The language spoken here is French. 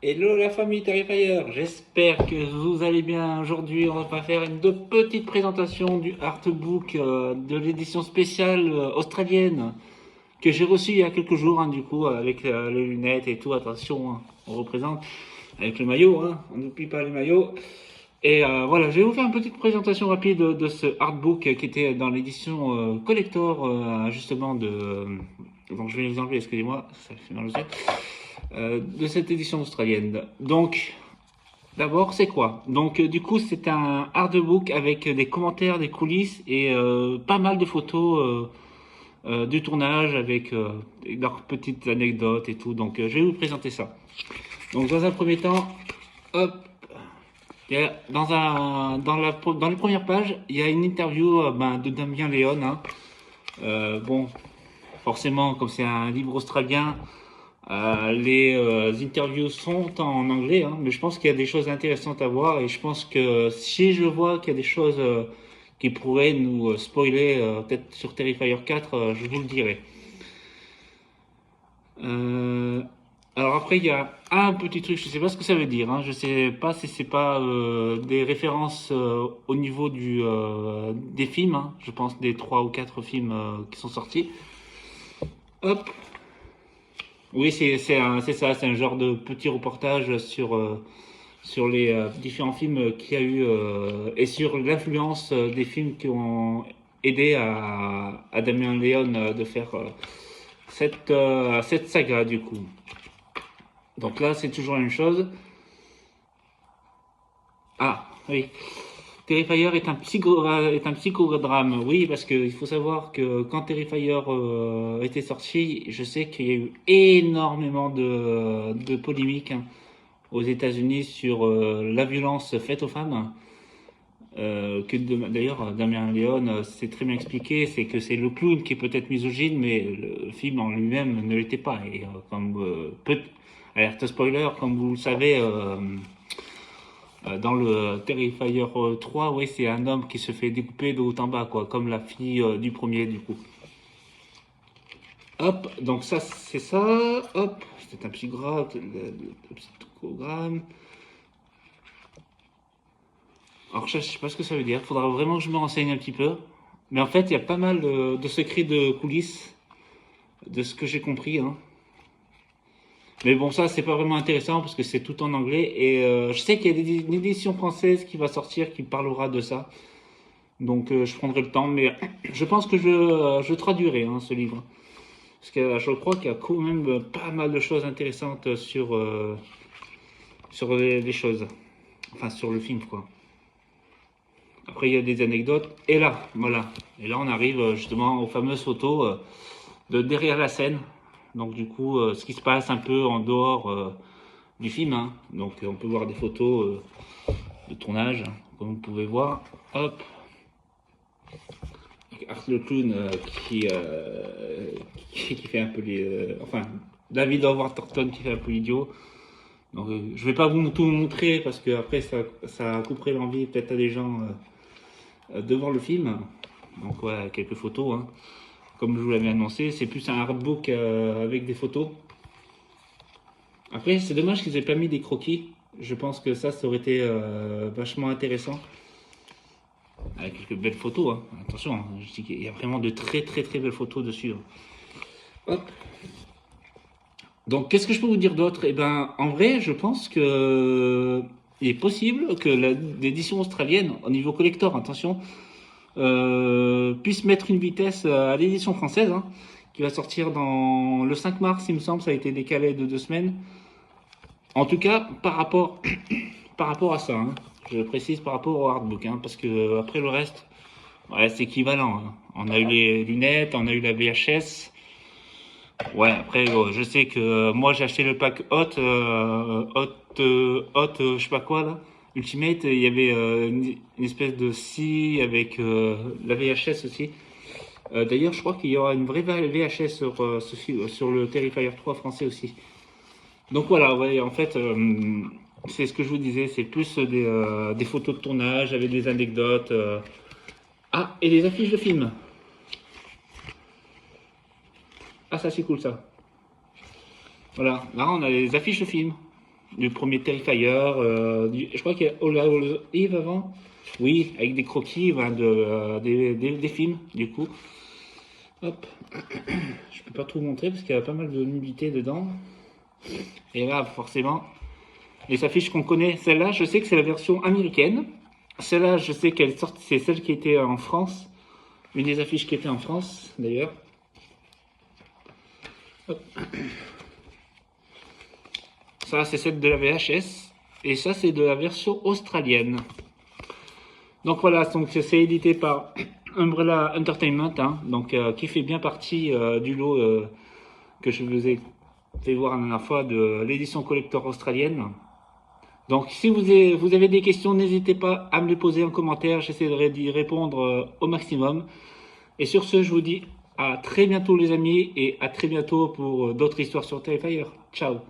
Hello la famille Terrifier, j'espère que vous allez bien. Aujourd'hui, on va faire une de petite présentation du artbook de l'édition spéciale australienne que j'ai reçu il y a quelques jours, hein, du coup, avec les lunettes et tout. Attention, hein, on représente avec le maillot, hein, on n'oublie pas les maillots. Et voilà, je vais vous faire une petite présentation rapide de ce artbook qui était dans l'édition collector, justement donc je vais vous enlever, excusez-moi, ça fait mal aux yeux. De cette édition australienne. Donc, d'abord, c'est quoi? Donc, du coup, c'est un artbook avec des commentaires, des coulisses et pas mal de photos du tournage avec leurs petites anecdotes et tout. Donc, je vais vous présenter ça. Donc, dans un premier temps, hop, dans les premières pages, il y a une interview de Damien Léon. Hein. Bon, forcément, comme c'est un livre australien, les interviews sont en anglais, hein, mais je pense qu'il y a des choses intéressantes à voir et je pense que si je vois qu'il y a des choses qui pourraient nous spoiler, peut-être sur Terrifier 4, je vous le dirai. Euh, alors après, il y a un petit truc, je sais pas ce que ça veut dire, hein, je sais pas si c'est pas des références au niveau des films, hein, je pense des 3 ou 4 films qui sont sortis. Hop, oui, c'est ça, c'est un genre de petit reportage sur les différents films qu'il y a eu et sur l'influence des films qui ont aidé à Damien Léon de faire cette saga du coup. Donc là, c'est toujours la même chose. Ah, oui. Terrifier est un psychodrame, oui, parce qu'il faut savoir que quand Terrifier était sorti, je sais qu'il y a eu énormément de polémiques, hein, aux États-Unis sur la violence faite aux femmes. D'ailleurs Damien Léon c'est très bien expliqué, c'est que c'est le clown qui est peut-être misogyne, mais le film en lui-même ne l'était pas. Et alerte spoiler, comme vous le savez, dans le Terrifier 3, ouais, c'est un homme qui se fait découper de haut en bas, quoi, comme la fille du premier, du coup. Hop, donc ça, c'est ça. Hop, c'est un petit gras, le psychogramme. Alors je sais pas ce que ça veut dire, faudra vraiment que je me renseigne un petit peu. Mais en fait, il y a pas mal de secrets de coulisses, de ce que j'ai compris. Hein. Mais bon, ça, c'est pas vraiment intéressant parce que c'est tout en anglais. Et je sais qu'il y a une édition française qui va sortir qui parlera de ça. Donc je prendrai le temps. Mais je pense que je traduirai hein, ce livre. Parce que je crois qu'il y a quand même pas mal de choses intéressantes sur les choses. Enfin, sur le film, quoi. Après, il y a des anecdotes. Et là, voilà. Et là, on arrive justement aux fameuses photos de derrière la scène. Donc, du coup, ce qui se passe un peu en dehors du film. Hein. Donc, on peut voir des photos de tournage, hein, comme vous pouvez voir. Hop. Art le clown qui fait un peu les. Enfin, David Howard Thornton qui fait un peu l'idiot. Donc, je vais pas vous tout montrer parce que après ça couperait l'envie peut-être à des gens de voir le film. Donc ouais, quelques photos. Hein. Comme je vous l'avais annoncé, c'est plus un artbook avec des photos. Après, c'est dommage qu'ils aient pas mis des croquis. Je pense que ça aurait été vachement intéressant. Avec quelques belles photos. Hein. Attention, hein, je dis qu'il y a vraiment de très très très belles photos dessus. Hein. Hop. Donc, qu'est-ce que je peux vous dire d'autre? Eh ben, en vrai, je pense que il est possible que l'édition australienne, au niveau collector, attention, puisse mettre une vitesse à l'édition française, hein, qui va sortir dans le 5 mars, il me semble, ça a été décalé de 2 semaines. En tout cas, par rapport à ça, hein, je précise par rapport au artbook, hein, parce que après le reste, ouais, c'est équivalent. Hein. On a eu les lunettes, on a eu la VHS. Ouais, après, je sais que moi j'ai acheté le pack je sais pas quoi là, Ultimate, il y avait une espèce de scie avec la VHS aussi. D'ailleurs, je crois qu'il y aura une vraie VHS sur le Terrifier 3 français aussi. Donc voilà, ouais, en fait, c'est ce que je vous disais, c'est plus des photos de tournage avec des anecdotes. Ah, et des affiches de films. Ah, ça c'est cool ça. Voilà, là on a des affiches de films. du premier Terrifier, je crois qu'il y a All Hallows Eve avant. Oui, avec des croquis ben, des films, du coup. Hop. Je peux pas tout montrer parce qu'il y a pas mal de nudité dedans. Et là, forcément, les affiches qu'on connaît, celle-là, je sais que c'est la version américaine. Celle-là, je sais qu'elle sort, c'est celle qui était en France. Une des affiches qui était en France, d'ailleurs. Ça, c'est celle de la VHS. Et ça, c'est de la version australienne. Donc voilà, donc c'est édité par Umbrella Entertainment, hein, donc qui fait bien partie du lot que je vous ai fait voir la dernière fois de l'édition collector australienne. Donc si vous avez des questions, n'hésitez pas à me les poser en commentaire, j'essaierai d'y répondre au maximum. Et sur ce, je vous dis à très bientôt les amis et à très bientôt pour d'autres histoires sur Terrifier. Ciao.